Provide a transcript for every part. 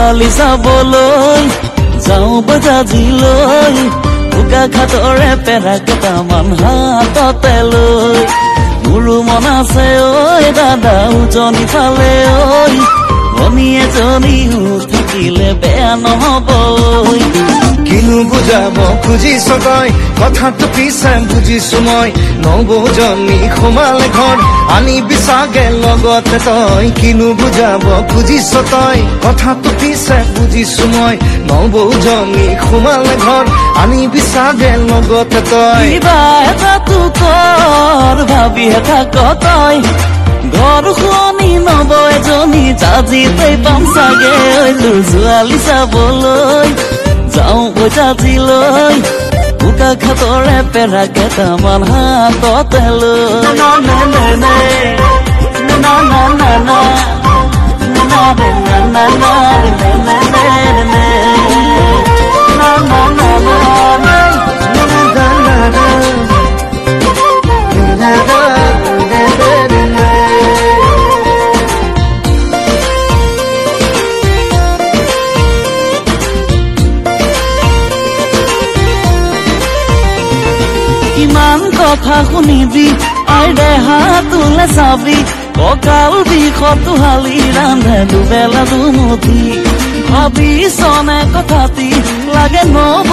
ছোৱালী চাবলৈ যাওঁ বজাজিলৈ বোকা ঘাটৰে পেৰা কেইটামান হাততে লৈ মোৰো মন আছে ঐ দাদা উজনি ফালে ঐ ভনী এজনীও থাকিলে বেয়া নহ'ব কিনো বুজাব খুজিছ তই কথাটো পিছে বুজিছো মই নবৌজনী সোমালে ঘৰ আনিবি চাগে লগতে তই কিনো বুজাব খুজিছ তই কথাটো পিছে বুজিছো মই নবৌজনী সোমালে ঘৰ আনিবি চাগে লগতে তই কিবা এটাতো কৰ ভাবিহে থাক তই ঘৰ শুৱনি নব এজনী জাজিতে পাম চাগে তোৰ ছোৱালী চাবলৈ যাওঁ বজাজিলৈ বোকা ঘাটৰে পেৰা কেইটামান হাততে ইমান কথা শুনিবি আই দেহা তোলে চাবি কঁকাল বিষতো হালি ৰান্ধে দুবেলা দুমুঠি ভাবিছনে কথাটি লাগে নব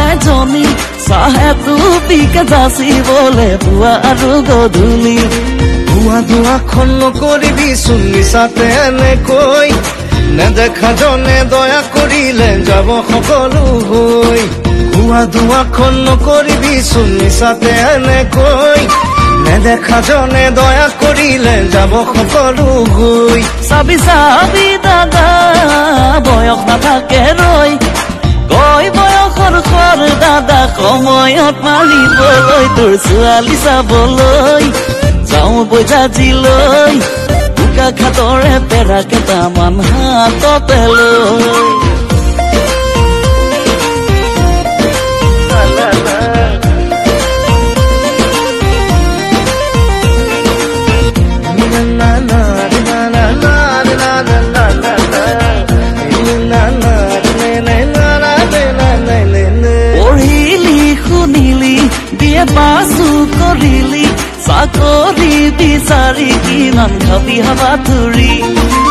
এজনী চাহে টুপিকে যাচিবলে পুৱা আৰু গধূলি ধোৱা ধোৱাখন নকৰিবি চোন মিছাতে এনেকৈ নেদেখা জনে দয়া কৰিলে যাব সকলো হৈ ধোৱা ধোৱাখন নকৰিবি চোন মিছাতে এনেকৈ নেদেখা জনে দয়া কৰিলে যাব সকলো হৈ চাবি চাবি দাদা বয়স নাথাকে ৰৈ কয় বয়সৰ খৰ দাদা সময়ত মাৰিবলৈ তোৰ ছোৱালী চাবলৈ যাওঁ বজাজিলৈ বোকা ঘাটৰে পেৰা কেইটামান হাততে লৈ পঢ়িলি শুনিলি বিয়ে পাছো কৰিলি চাকৰি বিচাৰি কিমান খাবি হাবাথুৰি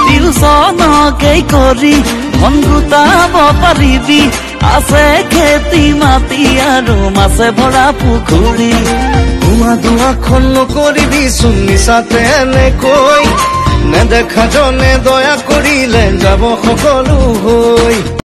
টিউচনকেই কৰি ধন গোটাব পাৰিবি আছে খেতি মাটি আৰু মাছে ভৰা পুখুৰী ধোৱা ধোৱাখন নকৰিবি চোন মিছাতে এনেকৈ নেদেখা জনে দয়া কৰিলে যাব সকলো হৈ